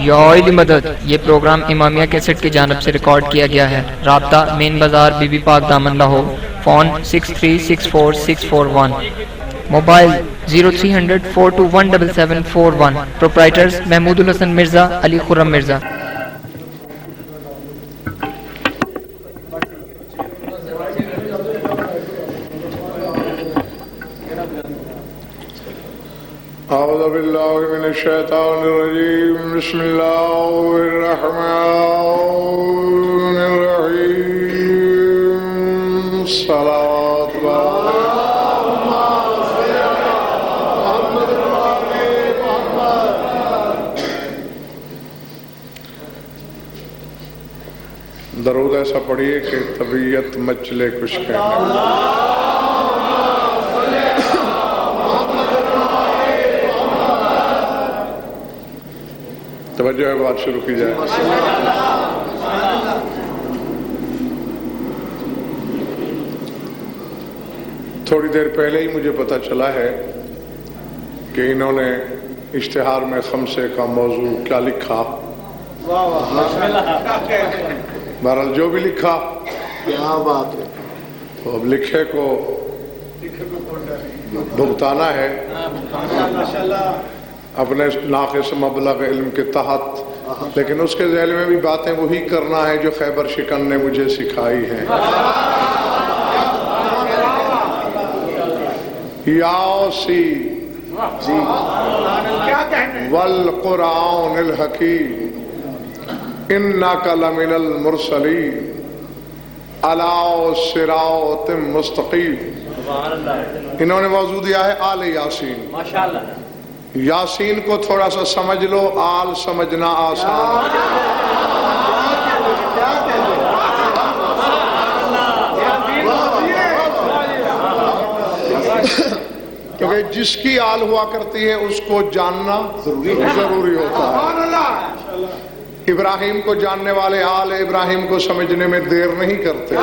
یا علی مدد۔ یہ پروگرام امامیہ کیسٹ کی جانب سے ریکارڈ کیا گیا ہے۔ رابطہ مین بازار بی بی پاک دامن Lahore, phone 63644641، mobile 0300 4217741، proprietors Mahmood الحسن مرزا، علی خرم مرزا۔ اعوذ باللہ من الشیطان الرجیم، بسم اللہ الرحمن الرحیم، صلوات درود ایسا پڑھیے کہ طبیعت مچلے کچھ کہنے۔ توجہ ہے، بات شروع کی جائے۔ تھوڑی دیر پہلے ہی مجھے پتا چلا ہے کہ انہوں نے اشتہار میں خمسے کا موضوع کیا لکھا۔ بہرحال جو بھی لکھا، کیا بات ہے، تو اب لکھے کو بھگتانا ہے اپنے ناقص مبلغ علم کے تحت، لیکن اس کے ذیل میں بھی باتیں وہی کرنا ہے جو خیبر شکن نے مجھے سکھائی ہیں۔ یاسین والقرآن الحکیم انک لمن المرسلین علی صراط مستقیم۔ انہوں نے موضوع دیا ہے آل یاسین۔ یاسین کو تھوڑا سا سمجھ لو، آل سمجھنا آسان ہے۔ کیونکہ جس کی آل ہوا کرتی ہے اس کو جاننا ضروری ہوتا ہے۔ ابراہیم کو جاننے والے آل ابراہیم کو سمجھنے میں دیر نہیں کرتے۔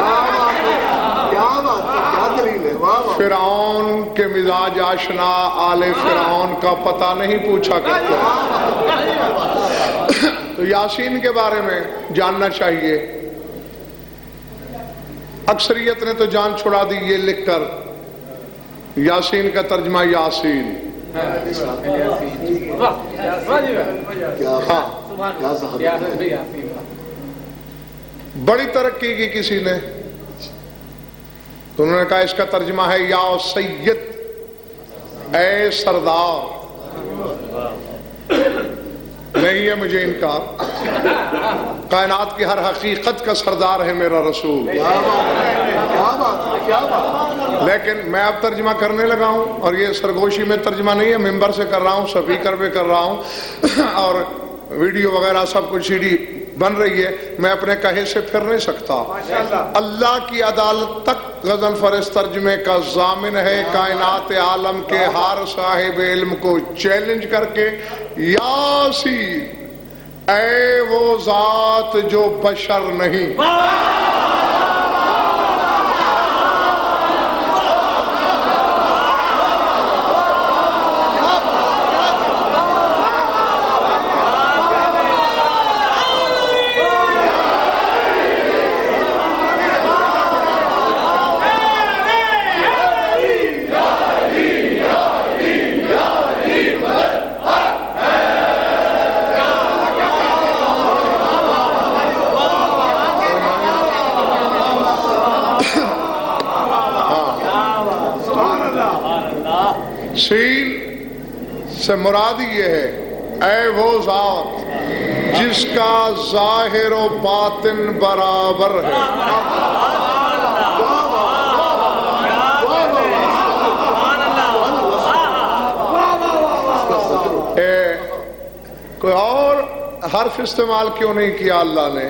فرعون کے مزاج آشنا آل فرعون کا پتہ نہیں پوچھا کرتے۔ تو یاسین کے بارے میں جاننا چاہیے۔ اکثریت نے تو جان چھڑا دی یہ لکھ کر یاسین کا ترجمہ یاسین۔ بڑی ترقی کی کسی نے تو انہوں نے کہا اس کا ترجمہ ہے یا سید، اے سردار۔ نہیں ہے مجھے انکار، کائنات کی ہر حقیقت کا سردار ہے میرا رسول، لیکن میں اب ترجمہ کرنے لگا ہوں، اور یہ سرگوشی میں ترجمہ نہیں ہے، ممبر سے کر رہا ہوں، سپیکر پہ کر رہا ہوں، اور ویڈیو وغیرہ سب کچھ CD بن رہی ہے، میں اپنے کہے سے پھر نہیں سکتا۔ اللہ کی عدالت تک غزل فرز ترجمے کا ضامن ہے، کائنات عالم کے ہر صاحب علم کو چیلنج کر کے یاسین اے وہ ذات جو بشر نہیں۔ سین سے مراد یہ ہے اے وہ ذات جس کا ظاہر و باطن برابر ہے۔ کوئی اور حرف استعمال کیوں نہیں کیا اللہ نے؟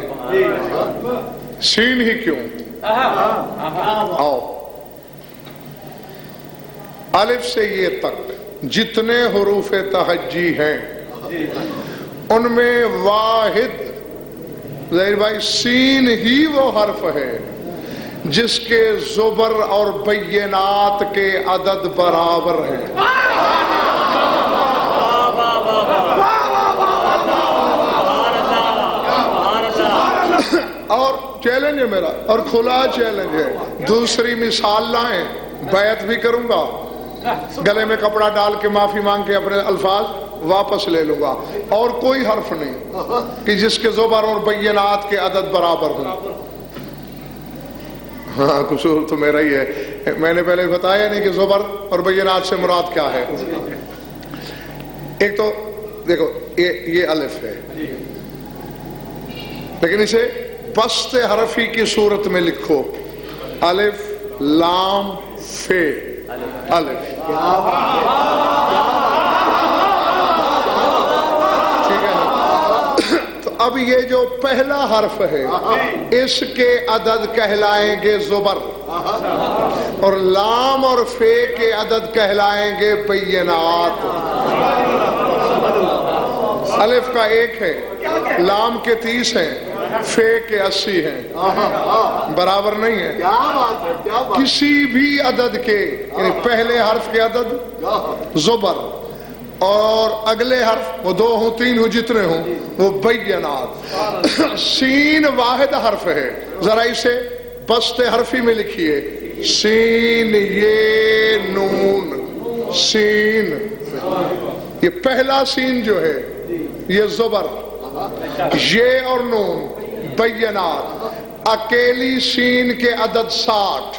سین ہی کیوں؟ آؤ الف سے یہ تک جتنے حروف تہجی ہیں ان میں واحد ظاہر بھائی سین ہی وہ حرف ہے جس کے زبر اور بینات کے عدد برابر ہے۔ اور چیلنج ہے میرا، اور کھلا چیلنج ہے، دوسری مثال لائیں، بیعت بھی کروں گا، گلے میں کپڑا ڈال کے معافی مانگ کے اپنے الفاظ واپس لے لوں گا، اور کوئی حرف نہیں کہ جس کے زبر اور بینات کے عدد برابر ہوں۔ ہاں قصور تو میرا ہی ہے، میں نے پہلے بتایا نہیں کہ زبر اور بینات سے مراد کیا ہے۔ ایک تو دیکھو یہ الف ہے، لیکن اسے بسط حرفی کی صورت میں لکھو، الف لام فے الف، ٹھیک ہے نا؟ تو اب یہ جو پہلا حرف ہے اس کے عدد کہلائیں گے زبر، اور لام اور فے کے عدد کہلائیں گے بینات۔ الف کا 1 ہے، لام کے 30 ہیں، فے کے 80 ہیں، برابر نہیں ہے۔ کسی بھی عدد کے، یعنی پہلے حرف کے عدد زبر، اور اگلے حرف وہ 2 ہوں 3 ہوں جتنے ہوں وہ بینات۔ سین واحد حرف ہے، ذرا اسے بسط حرفی میں لکھیے، سین یہ نون، سین، یہ پہلا سین جو ہے یہ زبر، یہ اور نون بینات۔ اکیلی سین کے عدد 60،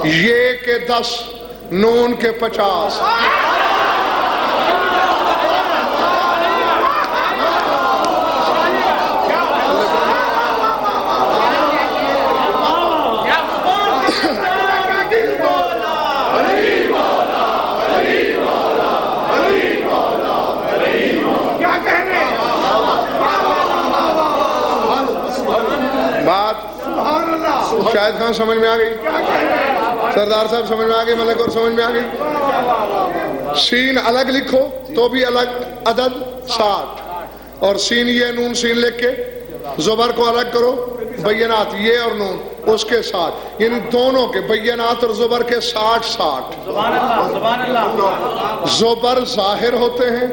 یہ کے 10، نون کے 50۔ شاہد خان سمجھ میں آ گئی؟ سردار صاحب سمجھ میں آ گئی؟ ملک اور سمجھ میں آ گئی؟ سین الگ لکھو تو بھی الگ عدد 60، اور سین یہ نون سین لکھ کے زبر کو الگ کرو، بینات یہ اور نون اس کے 60، یعنی دونوں کے بینات اور زبر کے 60۔ زبر ظاہر ہوتے ہیں،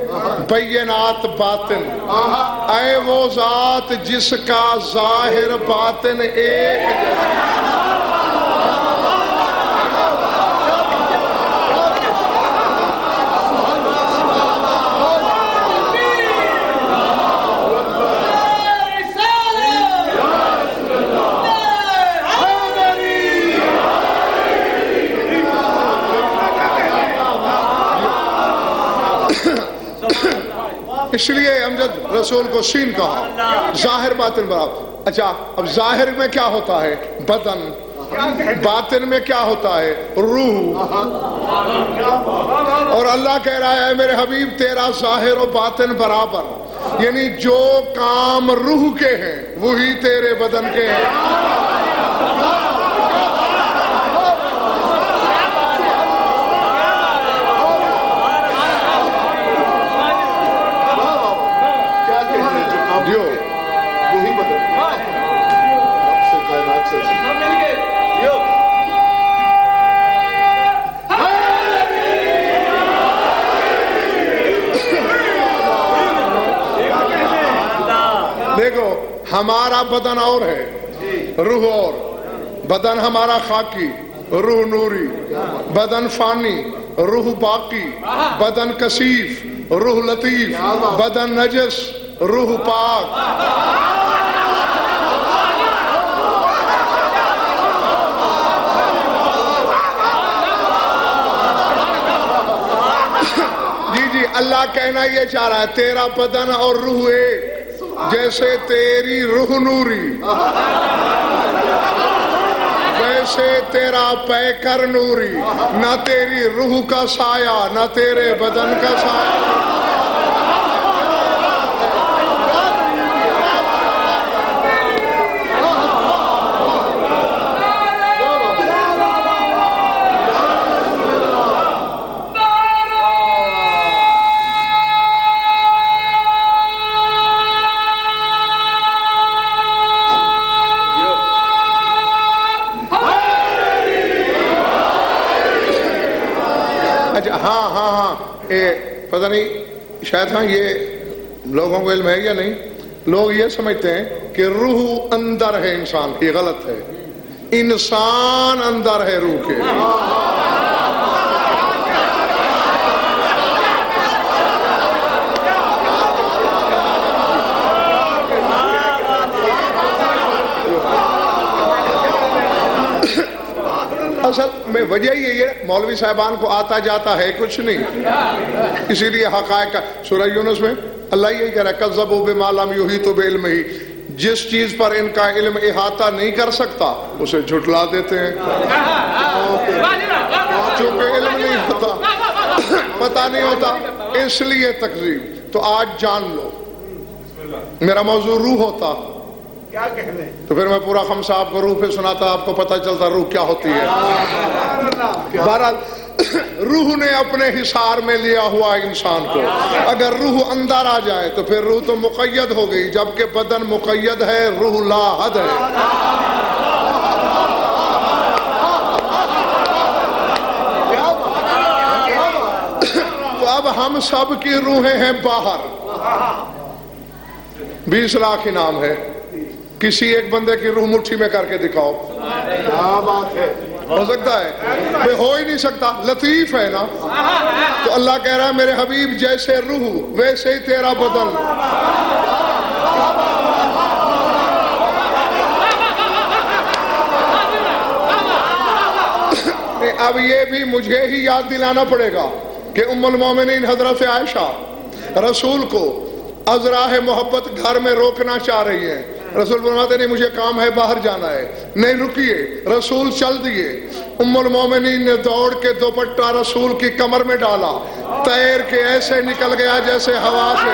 بینات باطن۔ اے وہ ذات جس کا ظاہر باطن ایک اس لیے امجد رسول کو سین کہا، ظاہر باطن برابر۔ اچھا اب ظاہر میں کیا ہوتا ہے؟ بدن، باطن میں کیا ہوتا ہے؟ روح۔ اور اللہ کہہ رہا ہے میرے حبیب تیرا ظاہر و باطن برابر، یعنی جو کام روح کے ہیں وہی تیرے بدن کے ہیں۔ دیکھو ہمارا بدن اور ہے، روح اور، بدن ہمارا خاکی، روح نوری، بدن فانی، روح باقی، بدن کثیف، روح لطیف، بدن نجس، روح پاک۔ جی اللہ کہنا یہ چاہ رہا ہے تیرا بدن اور روح ایک، جیسے تیری روح نوری ویسے تیرا پیکر نوری، نہ تیری روح کا سایہ نہ تیرے بدن کا سایہ۔ ہاں پتہ نہیں شاید ہاں یہ لوگوں کو علم ہے یا نہیں، لوگ یہ سمجھتے ہیں کہ روح اندر ہے انسان کی، غلط ہے، انسان اندر ہے روح کے۔ اصل میں وجہ یہی ہے، مولوی صاحبان کو آتا جاتا ہے کچھ نہیں، اسی لیے حقائق کا سورہ یونس میں اللہ یہی کہہ رہا ہے کذبوا بما لم یحیطوا بعلمہ، جس چیز پر ان کا علم احاطہ نہیں کر سکتا اسے جھٹلا دیتے ہیں، چونکہ علم نہیں ہوتا، پتہ نہیں ہوتا، اس لیے تکذیب۔ تو آج جان لو، میرا موضوع روح ہوتا تو پھر میں پورا خمسہ آپ کو روح پہ سناتا، آپ کو پتہ چلتا روح کیا ہوتی ہے۔ بہرحال روح نے اپنے حصار میں لیا ہوا انسان کو، اگر روح اندر آ جائے تو پھر روح تو مقید ہو گئی، جبکہ بدن مقید ہے، روح لا حد ہے۔ تو اب ہم سب کی روحیں ہیں باہر، 20 لاکھ انعام ہے، کسی ایک بندے کی روح مٹھی میں کر کے دکھاؤ، کیا بات ہے، ہو سکتا ہے؟ بے ہو ہی نہیں سکتا، لطیف ہے نا۔ تو اللہ کہہ رہا ہے میرے حبیب جیسے روح ویسے ہی تیرا بدن۔ اب یہ بھی مجھے ہی یاد دلانا پڑے گا کہ ام المومنین حضرت عائشہ رسول کو از راہ محبت گھر میں روکنا چاہ رہی ہیں، رسول فرماتے نہیں مجھے کام ہے باہر جانا ہے، نہیں رکیے، رسول چل دیے۔ ام المومنین نے دوڑ کے دوپٹہ رسول کی کمر میں ڈالا، تیر کے ایسے نکل گیا جیسے ہوا سے۔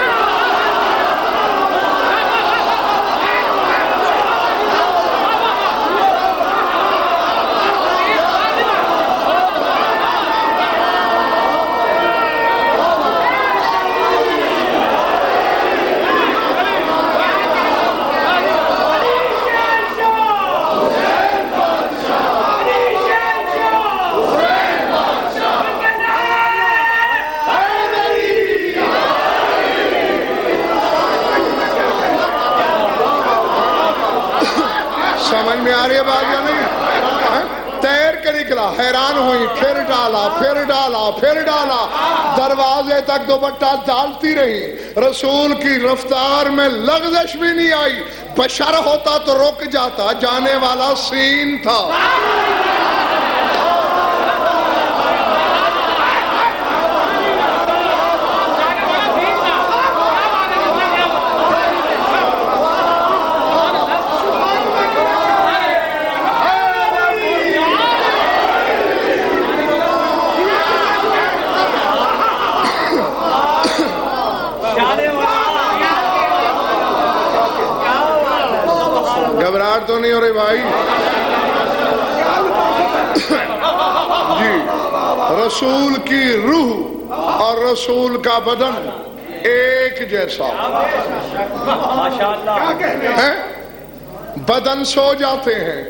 سمجھ میں آ رہی ہے بات یا نہیں؟ تیر کے نکلا، حیران ہوئی، پھر ڈالا، پھر ڈالا، پھر ڈالا، دروازے تک دوپٹہ ڈالتی رہی، رسول کی رفتار میں لغزش بھی نہیں آئی، بشر ہوتا تو رک جاتا، جانے والا سین تھا۔ گھبراہٹ تو نہیں ہو رہی بھائی؟ جی، رسول کی روح اور رسول کا بدن ایک جیسا ہے، بدن سو جاتے ہیں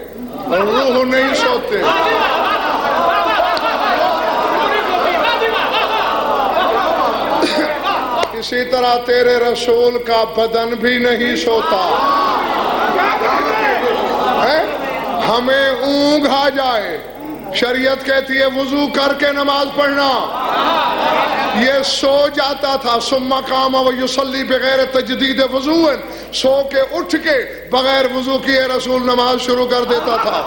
روح نہیں سوتے۔ اسی طرح تیرے رسول کا بدن بھی نہیں سوتا ہے، ہمیں اونگ آ جائے، شریعت کہتی ہے وضو کر کے نماز پڑھنا، یہ سو جاتا تھا، ثم قام ویصلی بغیر تجدید وضو، سو کے اٹھ کے بغیر وضو کیے رسول نماز شروع کر دیتا تھا۔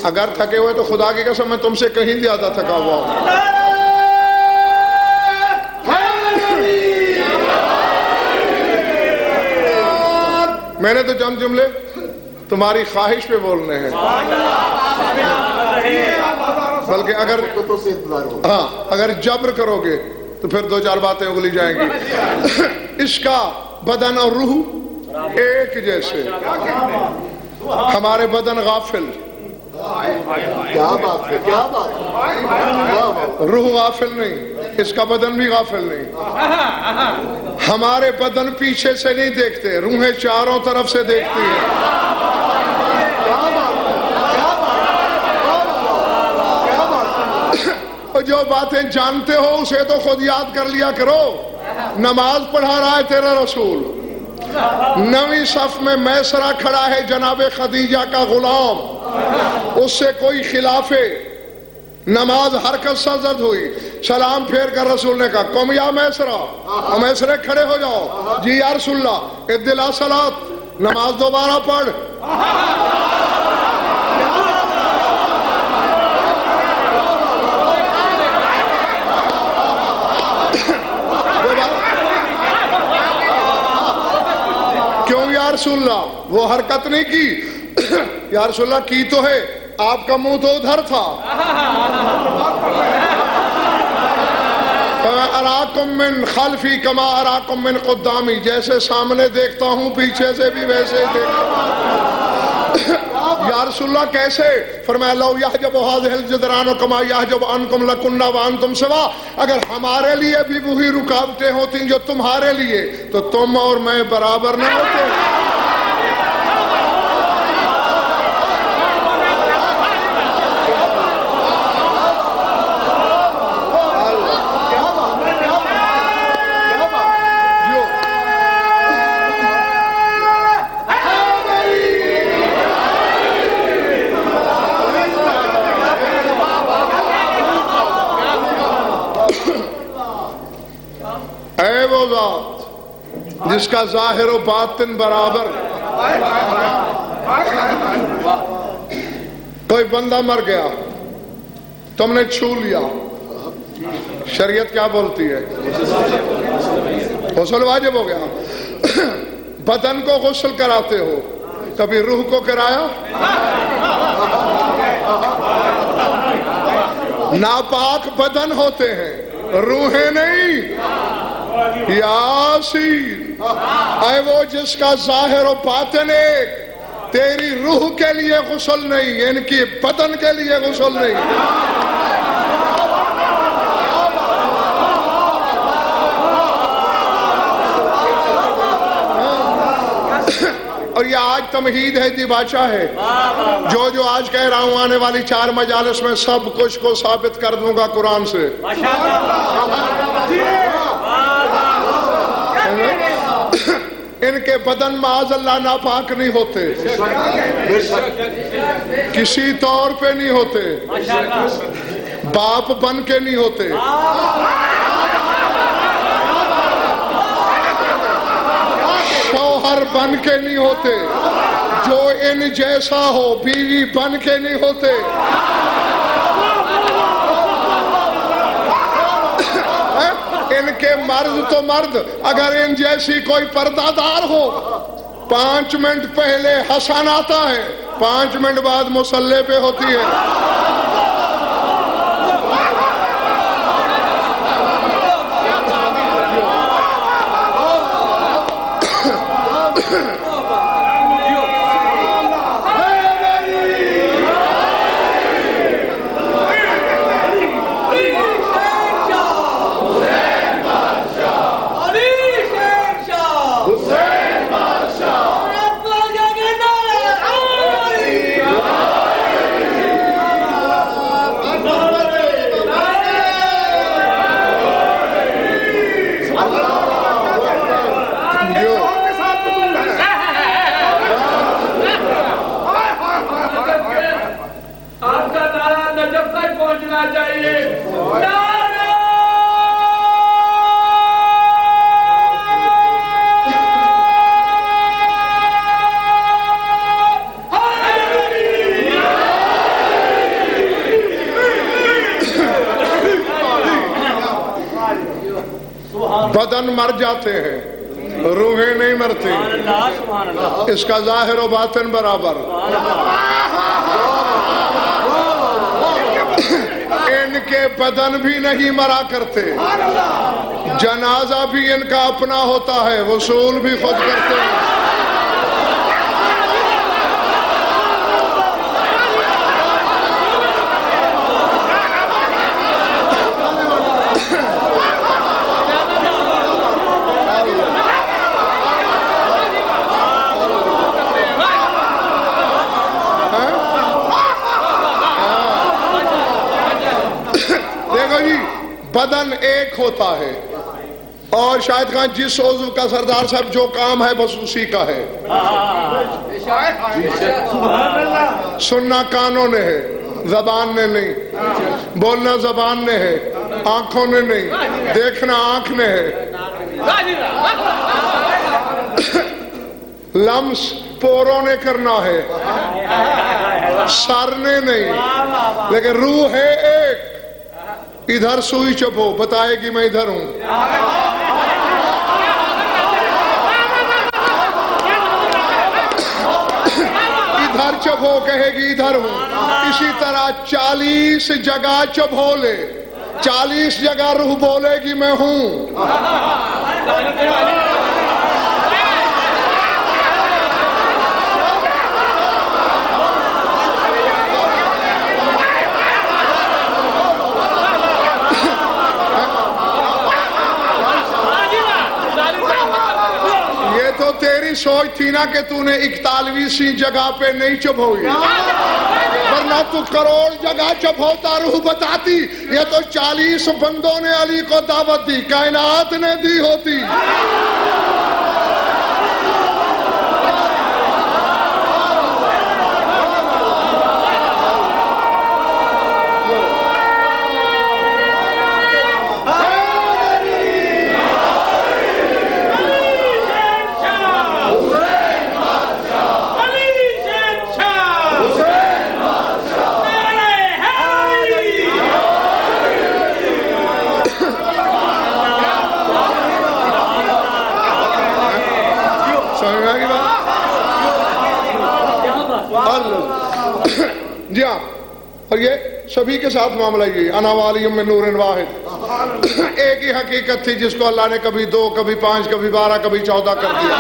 اگر تھکے ہوئے تو خدا کی قسم میں تم سے کہیں زیادہ تھکا ہوا ہوں۔ میں نے تو چند جملے تمہاری خواہش پہ بولنے ہیں، بلکہ اگر جبر کرو گے تو پھر دو چار باتیں اگلی جائیں گی۔ اس کا بدن اور روح ایک جیسے، ہمارے بدن غافل، کیا بات ہے، کیا بات ہے، روح غافل نہیں، اس کا بدن بھی غافل نہیں۔ ہمارے بدن پیچھے سے نہیں دیکھتے، روحیں چاروں طرف سے دیکھتی ہیں۔ جو باتیں جانتے ہو اسے تو خود یاد کر لیا کرو. نماز پڑھا رہا ہے تیرا رسول, 9ویں صف میں میسرا کھڑا ہے جناب خدیجہ کا غلام, اس سے کوئی خلاف نماز حرکت سے زد ہوئی, سلام پھیر کر رسول نے کہا قم یا میسرا, میسرے کھڑے ہو جاؤ. جی یا رسول اللہ ادلا صلات, نماز دوبارہ پڑھ. کیوں یا رسول اللہ وہ حرکت نہیں کی؟ یا رسول اللہ کی تو ہے, آپ کا منہ تو ادھر تھا. اراکم من خلفی کما اراکم من قدامی, جیسے سامنے دیکھتا ہوں پیچھے سے بھی ویسے دیکھتا ہوں. یا رسول اللہ کیسے؟ فرمایا لو یحجب هذه الجدران کما یحجب عنکم لکنا وانتم سوا, اگر ہمارے لیے بھی وہی رکاوٹیں ہوتی جو تمہارے لیے تو تم اور میں برابر نہ ہوتے. جس کا ظاہر و باطن برابر. کوئی بندہ مر گیا, تم نے چھو لیا, شریعت کیا بولتی ہے؟ غسل واجب ہو گیا. بدن کو غسل کراتے ہو, کبھی روح کو کرایا؟ ناپاک بدن ہوتے ہیں, روحیں نہیں. یاسین اے وہ جس کا ظاہر و باطن ایک, تیری روح کے لیے غسل نہیں, ان کی بدن کے لیے غسل نہیں. اور یہ آج تمہید ہے, دی بادشاہ ہے. جو آج کہہ رہا ہوں آنے والی 4 مجالس میں سب کچھ کو ثابت کر دوں گا قرآن سے. ان کے بدن معاذ اللہ ناپاک نہیں ہوتے, کسی طور پہ نہیں ہوتے, باپ بن کے نہیں ہوتے, شوہر بن کے نہیں ہوتے, جو ان جیسا ہو بیوی بن کے نہیں ہوتے. ان کے مرد تو مرد, اگر ان جیسی کوئی پردہ دار ہو 5 منٹ پہلے حسن آتا ہے, 5 منٹ بعد مصلے پہ ہوتی ہے. بدن مر جاتے ہیں, روحیں نہیں مرتی. اس کا ظاہر و باطن برابر. ان کے بدن بھی نہیں مرا کرتے, جنازہ بھی ان کا اپنا ہوتا ہے, وصول بھی خود کرتے ہیں. دیکھو بدن ایک ہوتا ہے، اور شاید خان جس عضو کا سردار صاحب جو کام ہے بس اسی کا ہے. سننا کانوں نے ہے، زبان نے نہیں. بولنا زبان نے ہے، آنکھوں نے نہیں. دیکھنا آنکھ نے ہے. لمس پوروں نے کرنا ہے، سر نے نہیں. لیکن روح ہے ایک. ادھر سوئی چبھو، بتائے گی میں ادھر ہوں. ادھر چبھو، کہے گی ادھر ہوں. اسی طرح 40 جگہ چبھو لے، 40 جگہ روح بولے گی میں ہوں. یہ تو تیری سوچ تھی نا کہ تو نے 41 جگہ پہ نہیں چبھوئی، ورنہ تو کروڑ جگہ چبھوتا روح بتاتی. یہ تو 40 بندوں نے علی کو دعوت دی، کائنات نے دی ہوتی. جی ہاں، اور یہ سبھی کے ساتھ معاملہ یہ انا والی من نور واحد. ایک ہی حقیقت تھی جس کو اللہ نے کبھی 2 کبھی 5 کبھی 12 کبھی 14 کر دیا.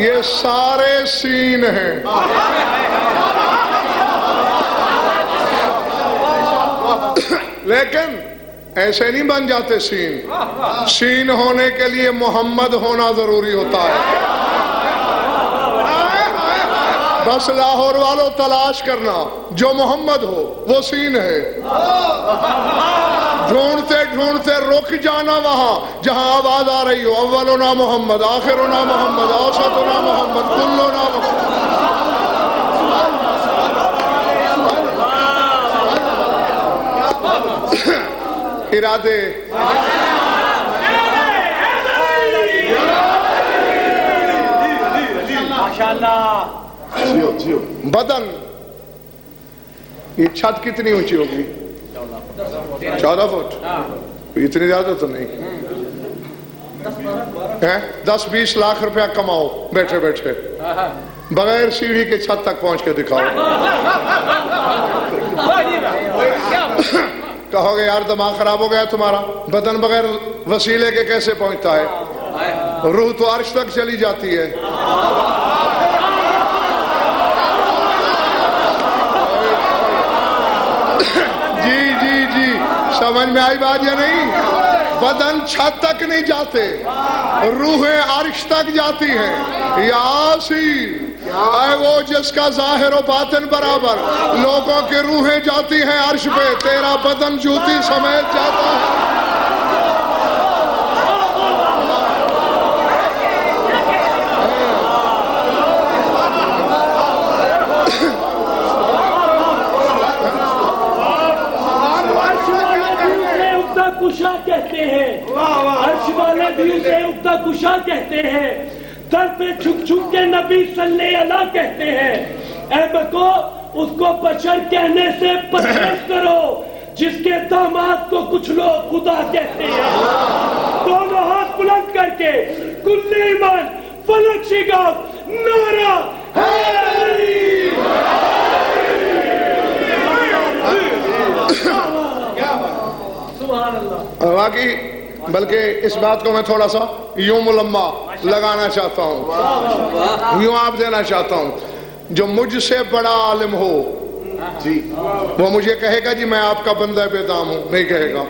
یہ سارے سین ہیں. لیکن ایسے نہیں بن جاتے سین. سین ہونے کے لیے محمد ہونا ضروری ہوتا ہے. بس لاہور والوں تلاش کرنا جو محمد ہو وہ سین ہے. ڈھونڈتے ڈھونڈتے رک جانا وہاں جہاں آواز آ رہی ہو اولنا محمد، آخرنا محمد، اوسطنا محمد، کلنا محمد. ارادے بدن. یہ چھت کتنی اونچی ہوگی؟ 14 فٹ. اتنی زیادہ تو نہیں. 10-20 لاکھ روپیہ کماؤ بیٹھے بیٹھے، بغیر سیڑھی کے چھت تک پہنچ کے دکھاؤ. کہو گے یار دماغ خراب ہو گیا تمہارا، بدن بغیر وسیلے کے کیسے پہنچتا ہے؟ روح تو عرش تک چلی جاتی ہے. جی سمجھ میں آئی بات یا نہیں؟ بدن چھت تک نہیں جاتے، روحیں عرش تک جاتی ہیں. یاسین اے وہ جس کا ظاہر و باطن برابر، لوگوں کی روحیں جاتی ہیں عرش پہ، تیرا بدن جوتی سمیت جاتا ہے. کشا کہتے ہیں، عرش والے بھی اسے عقدہ کشا کہتے ہیں. در پہ چھک چھک کے نبی صلی اللہ کہتے ہیں. اے بکو اس کو بشر کہنے سے پرہیز کرو جس کے داماد کو کچھ لوگ خدا کہتے ہیں. دونوں ہاتھ بلند کر کے کل ایمان فلک شگاف نعرہ واقعی. بلکہ اس بات کو میں تھوڑا سا یوں ملمہ لگانا چاہتا ہوں، یوں آپ دینا چاہتا ہوں. جو مجھ سے بڑا عالم ہو جی وہ مجھے کہے گا جی میں آپ کا بندہ بے دام ہوں؟ نہیں کہے گا.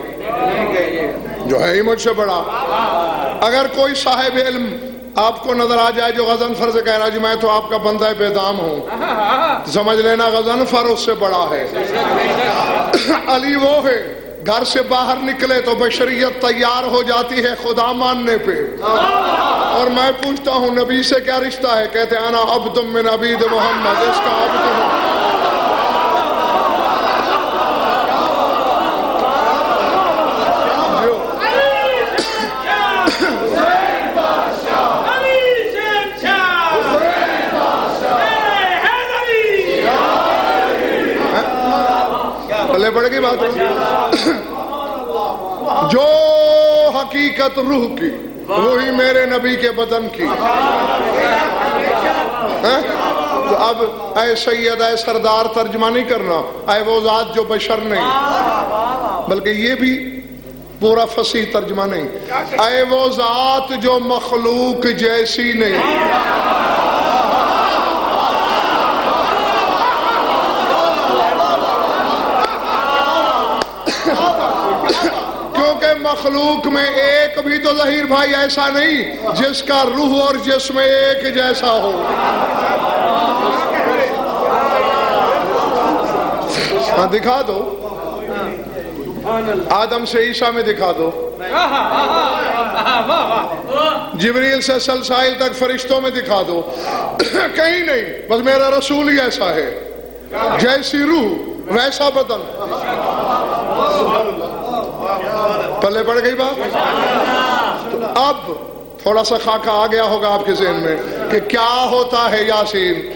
جو ہے ہی مجھ سے بڑا. اگر کوئی صاحب علم آپ کو نظر آ جائے جو غضنفر سے کہہ رہا جی میں تو آپ کا بندہ بے دام ہوں، تو سمجھ لینا غضنفر اس سے بڑا ہے۔ علی وہ ہے گھر سے باہر نکلے تو بشریت تیار ہو جاتی ہے خدا ماننے پہ۔ اور میں پوچھتا ہوں نبی سے کیا رشتہ ہے؟ کہتے ہیں انا عبد من عبید محمد، اس کا عبد ہوں۔ پلے پڑ گئی بات۔ جو حقیقت روح کی وہی میرے نبی کے بدن کی۔ تو اب اے سید اے سردار ترجمہ نہیں کرنا، اے وہ ذات جو بشر نہیں، بلکہ یہ بھی پورا فصیح ترجمہ نہیں، اے وہ ذات جو مخلوق جیسی نہیں۔ مخلوق میں ایک بھی تو ظہیر بھائی ایسا نہیں جس کا روح اور جسم ایک جیسا ہو۔ ہاں دکھا دو، آدم سے عیسیٰ میں دکھا دو، جبریل سے سلسائل تک فرشتوں میں دکھا دو، کہیں نہیں، بس میرا رسول ہی ایسا ہے، جیسی روح ویسا بدن۔ پلے پڑ گئی بات۔ تو اب تھوڑا سا خاکہ آ گیا ہوگا آپ کے ذہن میں کہ کیا ہوتا ہے یاسین۔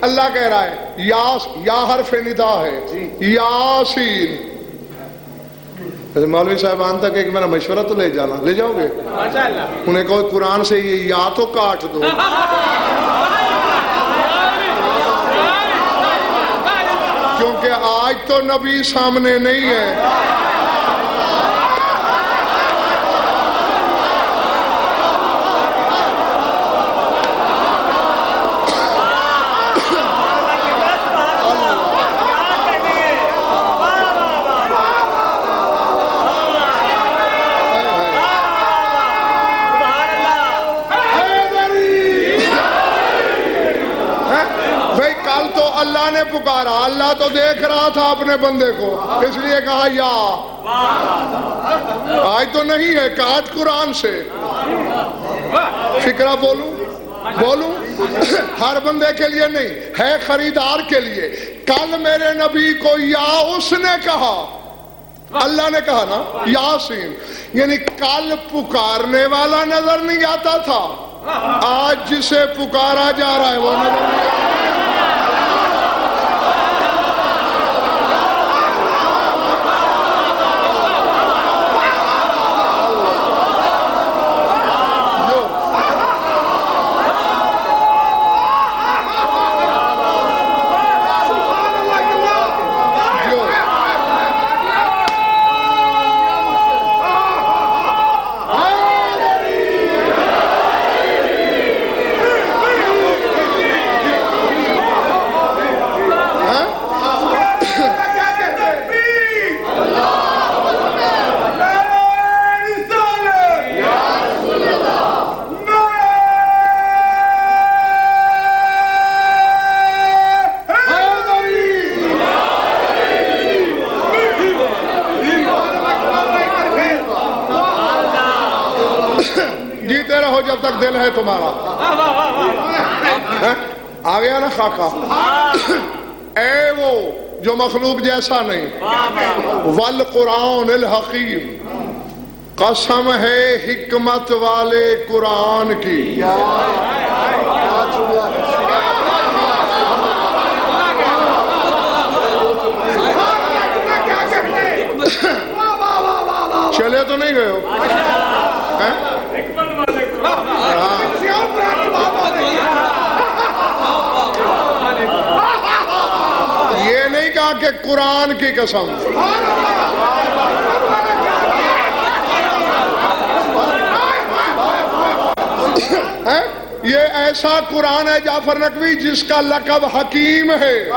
اللہ کہہ رہا ہے یا حرف ندا ہے یاسین۔ مولوی صاحبان تک ایک میرا مشورہ تو لے جانا، لے جاؤ گے؟ انہیں کہو قرآن سے یہ یا تو کاٹ دو۔ کیونکہ آج تو نبی سامنے نہیں ہے۔ اللہ نے پکارا، اللہ تو دیکھ رہا تھا اپنے بندے کو، اس لیے کہا یا۔ آج تو نہیں ہے، کاٹ قرآن سے۔ فکرہ بولوں ہر بندے کے لیے نہیں ہے، خریدار کے لیے۔ کل میرے نبی کو یا اس نے کہا، اللہ نے کہا نا یاسین، یعنی کل پکارنے والا نظر نہیں آتا تھا، آج جسے پکارا جا رہا ہے وہ نظر نہیں آتا۔ جب تک دل ہے تمہارا۔ آ گیا نا خاکہ؟ اے وہ جو مخلوق جیسا نہیں، والقرآن الحکیم، قسم ہے حکمت والے قرآن کی۔ چلے تو نہیں گئے ہو؟ یہ نہیں کہا کہ قرآن کی قسم، یہ ایسا قرآن ہے جعفر نقوی جس کا لقب حکیم ہے۔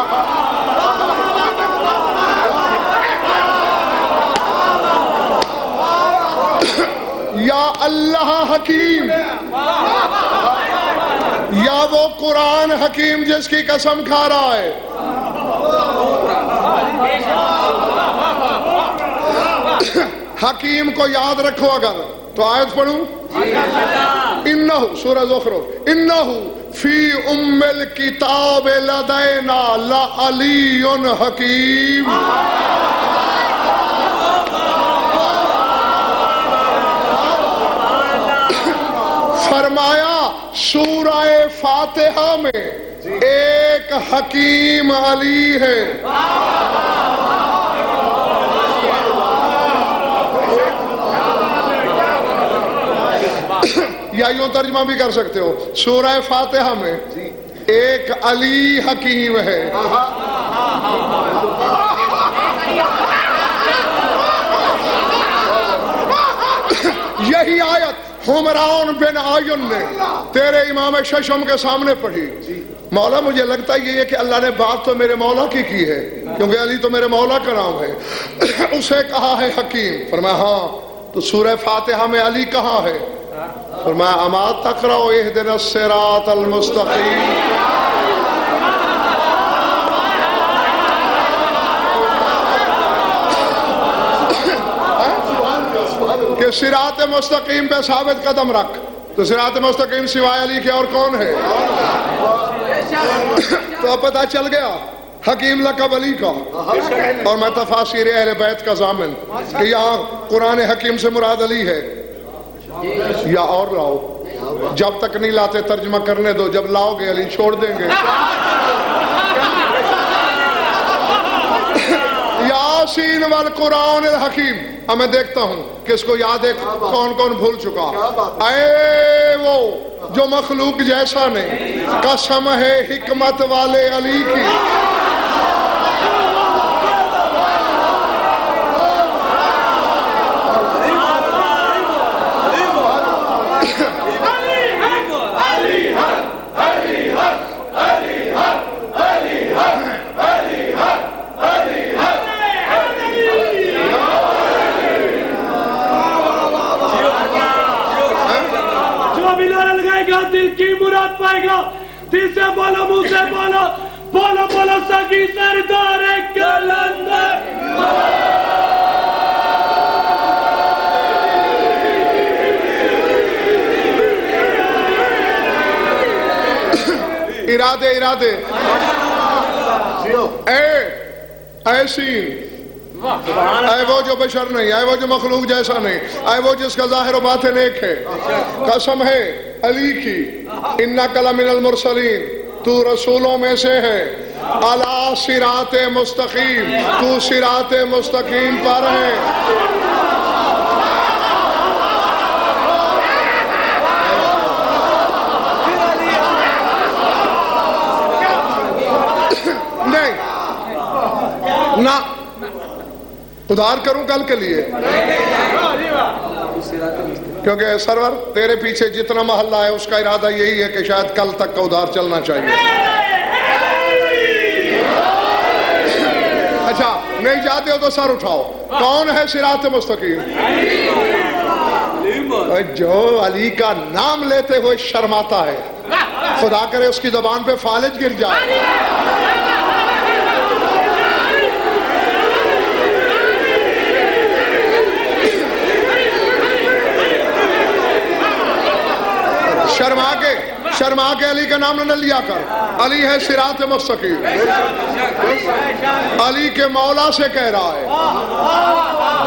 یا اللہ حکیم، یا وہ قرآن حکیم جس کی قسم کھا رہا ہے. حکیم کو یاد رکھو اگر تو آیت پڑھوں. انہو سورہ زخرف، انہو فی ام الکتاب لدینا لعلی حکیم. فرمایا سورہ فاتحہ میں ایک حکیم علی ہے. یا یوں ترجمہ بھی کر سکتے ہو، سورہ فاتحہ میں ایک علی حکیم ہے. یہی آیت حمران بن عیون نے تیرے امام ششم کے سامنے پڑھی. مولا مجھے لگتا یہ ہے کہ اللہ نے بات تو میرے مولا کی ہے، کیونکہ علی تو میرے مولا کا نام ہے. اسے کہا ہے حکیم. فرمایا ہاں، تو سورہ فاتحہ میں علی کہاں ہے؟ فرمایا اما تقرأ اہدنا الصراط المستقیم. کہ صراط مستقیم پہ ثابت قدم رکھ. تو صراط مستقیم سوائے علی کے اور کون ہے؟ تو اب پتہ چل گیا حکیم لقب علی کا. اور میں تفاسیر اہل بیت کا ضامن کہ یہاں قرآن حکیم سے مراد علی ہے یا اور لاؤ. جب تک نہیں لاتے ترجمہ کرنے دو، جب لاؤ گے علی چھوڑ دیں گے. یاسین والقرآن الحکیم. اب میں دیکھتا ہوں کس کو یاد ہے، کون کون بھول چکا. اے وہ جو مخلوق جیسا نہیں، قسم ہے حکمت والے علی کی. دل کی مراد پائے گا، دل سے بولو، منہ سے بولو، بولو بولو سکی سردار کلندر. ارادے ایسی اے وہ جو بشر نہیں، اے وہ جو مخلوق جیسا نہیں، اے وہ جس کا ظاہر و باطن ایک ہے. قسم ہے علی کی، انک لمن المرسلین، تو رسولوں میں سے ہے. علی صراط مستقیم، تو صراط مستقیم پر ہے. نہیں نہ ادھار کروں کل کے لیے، کیونکہ سرور تیرے پیچھے جتنا محلہ ہے اس کا ارادہ یہی ہے کہ شاید کل تک کا ادھار چلنا چاہیے. اچھا نہیں جاتے ہو تو سر اٹھاؤ. کون ہے صراط مستقیم؟ جو علی کا نام لیتے ہوئے شرماتا ہے، خدا کرے اس کی زبان پہ فالج گر جائے. شرما کے علی کا نام نہ لیا کر. علی ہے صراط مستقیم. علی کے مولا سے کہہ رہا ہے.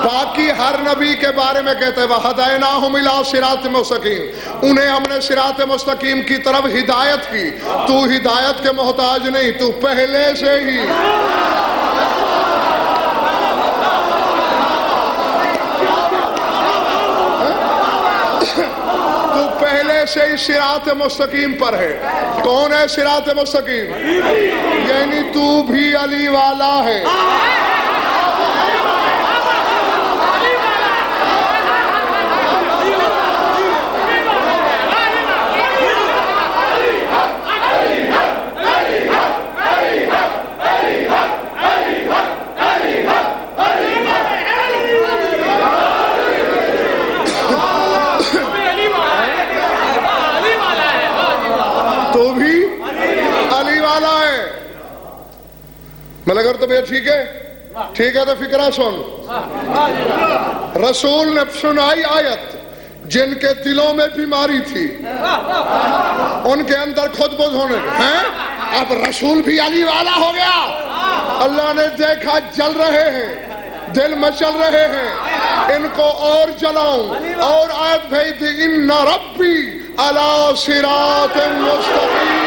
باقی ہر نبی کے بارے میں کہتے ہیں وَهَدَيْنَاهُمْ إِلَىٰ صِرَاطٍ مُسْتَقِيمٍ، انہیں ہم نے صراط مستقیم کی طرف ہدایت کی. تو ہدایت کے محتاج نہیں، تو پہلے سے ہی سے ہی صراط مستقیم پر ہے. کون ہے صراط مستقیم؟ یعنی تو بھی علی والا ہے. ملک اور طبیعت ٹھیک ہے؟ ٹھیک ہے تو فکرہ سن. رسول نے سنائی آیت جن کے دلوں میں بیماری تھی ان کے اندر خود بوجھ ہونے ہیں. اب رسول بھی علی والا ہو گیا. اللہ نے دیکھا جل رہے ہیں, دل میں چل رہے ہیں, ان کو اور جلاؤں. اور آیت بھیج دی ان ربی علی صراط مستقیم.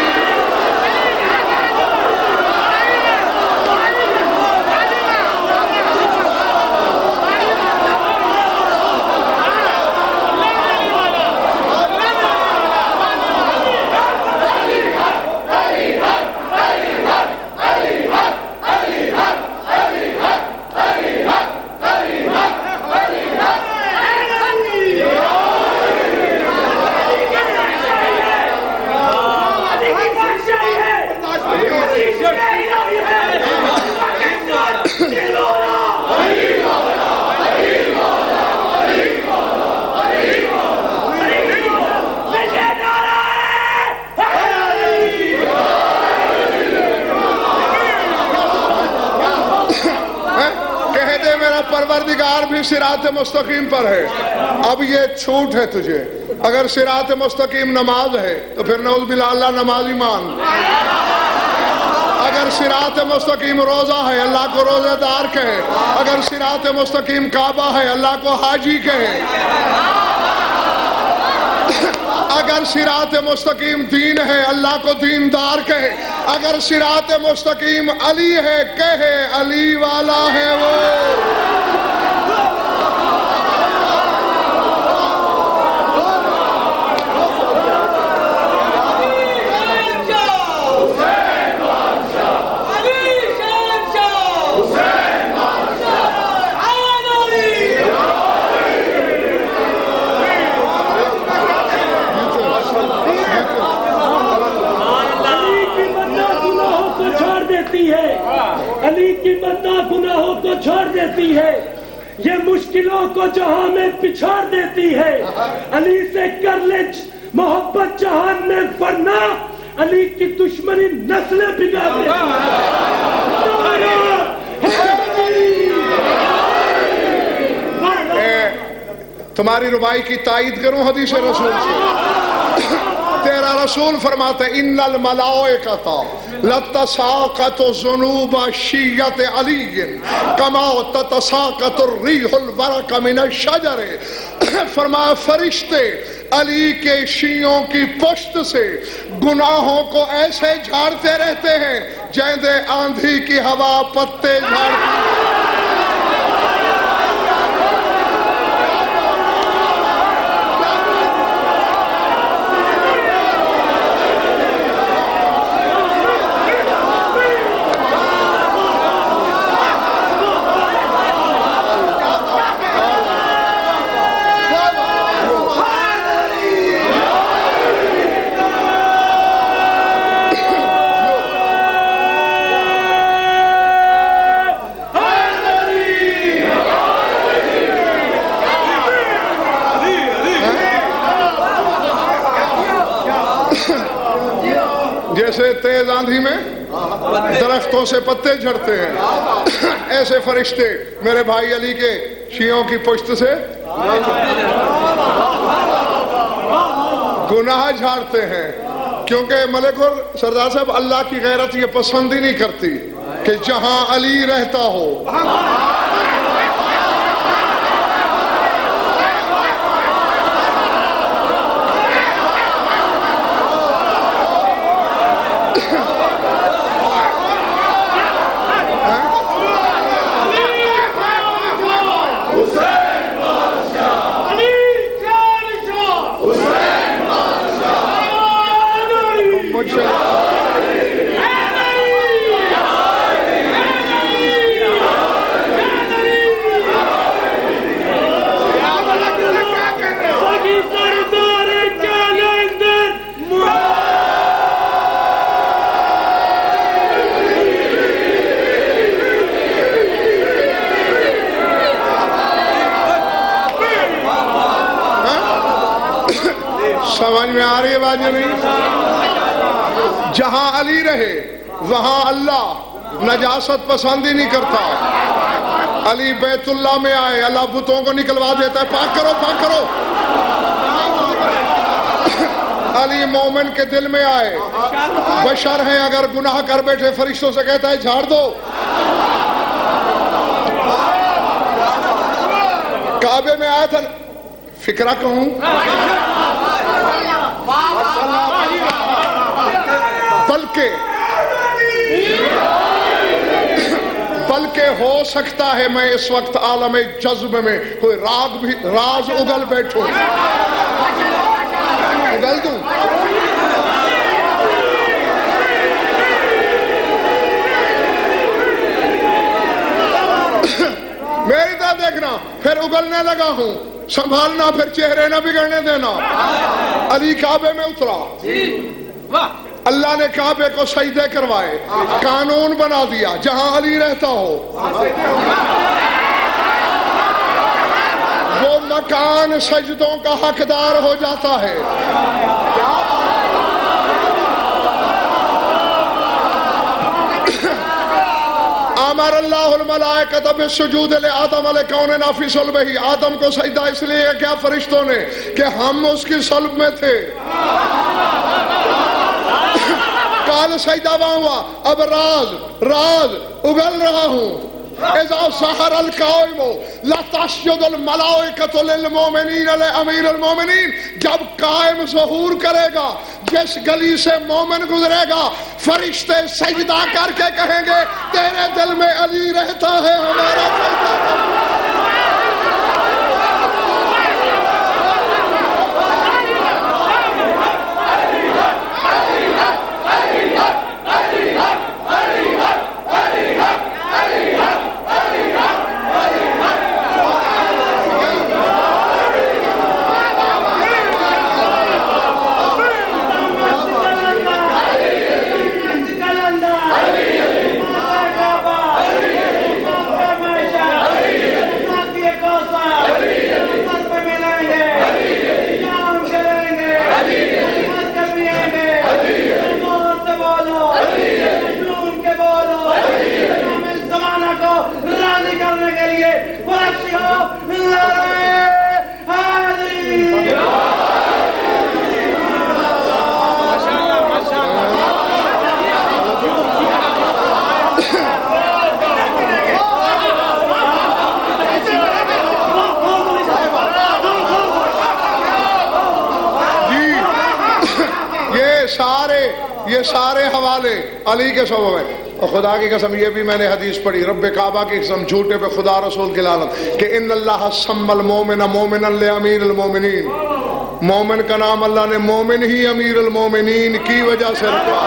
پروردگار بھی صراط مستقیم پر ہے. اب یہ چھوٹ ہے تجھے, اگر صراط مستقیم نماز ہے تو پھر نعوذ باللہ اللہ نمازی مان. اگر صراط مستقیم روزہ ہے اللہ کو روزہ دار کہے. اگر صراط مستقیم کعبہ ہے اللہ کو حاجی کہے. اگر صراط مستقیم دین ہے اللہ کو دیندار کہے. اگر صراط مستقیم علی ہے کہے علی والا ہے وہ. علی کی مدح گناہوں کو چھوڑ دیتی ہے, یہ مشکلوں کو جہاں میں پچھاڑ دیتی ہے. علی سے کر لے محبت جہان میں, ورنہ علی کی دشمنی نسلیں بگاڑ دیتی ہے. تمہاری ربائی کی تائید کروں حدیث رسول سے. تیرا رسول فرماتا ہے ان الملائکۃ لتساقط ذنوب شیعۃ علی کما تتساقط الریح الورق من الشجر. فرمایا فرشتے علی کے شیعوں کی پشت سے گناہوں کو ایسے جھاڑتے رہتے ہیں جیسے آندھی کی ہوا پتے جھاڑتی. جیسے تیز آندھی میں درختوں سے پتے جھڑتے ہیں ایسے فرشتے میرے بھائی علی کے شیعوں کی پشت سے گناہ جھاڑتے ہیں. کیونکہ ملک اور سردار صاحب اللہ کی غیرت یہ پسند ہی نہیں کرتی کہ جہاں علی رہتا ہو سمجھ میں آ رہی ہے بات یا نہیں؟ جہاں علی رہے وہاں اللہ, نجاست پسند ہی نہیں کرتا. علی بیت اللہ میں آئے, اللہ بتوں کو نکلوا دیتا ہے, پاک کرو پاک کرو. علی مومن کے دل میں آئے, بشر ہیں, اگر گناہ کر بیٹھے فرشتوں سے کہتا ہے جھاڑ دو. کعبے میں آیا تھا, فکرہ کہوں, بلکہ ہو سکتا ہے میں اس وقت عالم جذب میں کوئی راز اگل بیٹھوں, اگل دوں. میری طرح دیکھنا, پھر اگلنے لگا ہوں, سنبھالنا, پھر چہرے نہ بگڑنے دینا. علی کعبے میں اترا, اللہ نے کعبے کو سجدے کروائے, قانون بنا دیا جہاں علی رہتا ہو وہ مکان سجدوں کا حقدار ہو جاتا ہے. امر اللہ الملائکۃ بالسجود لآدم لکون فی صلبہ, آدم کو سجدہ اس لیے کیا فرشتوں نے کہ ہم اس کی صلب میں تھے. کال سجدہ ہوا, اب راز اگل رہا ہوں. اذا سحر القائم لا تسجد الملائکۃ للمؤمنین لامیر المؤمنین, جب قائم ظہور کرے گا, جس گلی سے مومن گزرے گا, فرشتے سجدہ کر کے کہیں گے تیرے دل میں علی رہتا ہے, ہمارا سجدہ کر. یہ سارے حوالے علی کے سبب ہیں. اور خدا کی قسم یہ بھی میں نے حدیث پڑھی, رب کعبہ کی قسم, جھوٹے پہ خدا رسول کی لعنت, کہ ان اللہ سمى المؤمن مومنا لامیر المؤمنین, مومن کا نام اللہ نے مومن ہی امیر المؤمنین کی وجہ سے رکھا.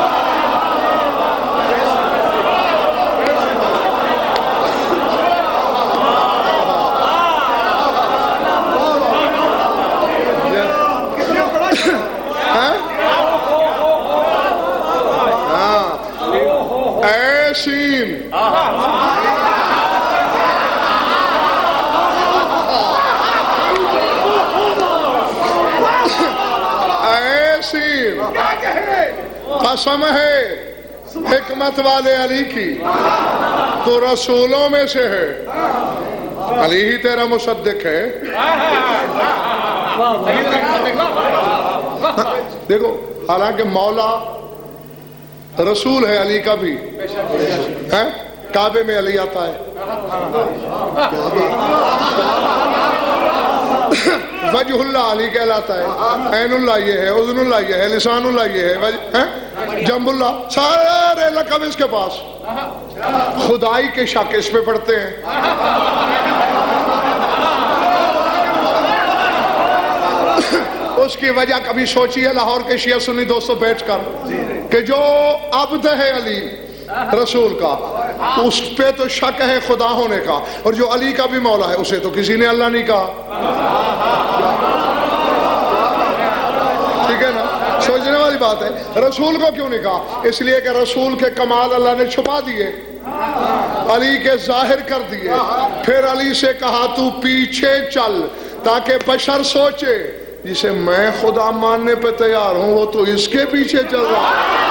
قسم ہے حکمت والے علی کی, تو رسولوں میں سے ہے, علی ہی تیرا مصدق ہے. دیکھو, حالانکہ مولا رسول ہے علی کا بھی ہے, کعبے میں علی آتا ہے. وجہ اللہ علی کہلاتا ہے, عین اللہ یہ ہے, اذن اللہ یہ ہے, لسان اللہ یہ ہے, جنب اللہ, سارے لقب اس کے پاس. خدائی کے شک اس پہ پڑھتے ہیں. اس کی وجہ کبھی سوچیے لاہور کے شیعہ سنی دوستوں بیٹھ کر, کہ جو عبد ہے علی رسول کا, اس پہ تو شک ہے خدا ہونے کا, اور جو علی کا بھی مولا ہے اسے تو کسی نے اللہ نہیں کہا. ٹھیک ہے نا, سوچنے والی بات ہے. رسول کو کیوں نہیں کہا؟ اس لیے کہ رسول کے کمال اللہ نے چھپا دیے, علی کے ظاہر کر دیے. پھر علی سے کہا تو پیچھے چل, تاکہ بشر سوچے جسے میں خدا ماننے پہ تیار ہوں وہ تو اس کے پیچھے چل رہا ہے.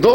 2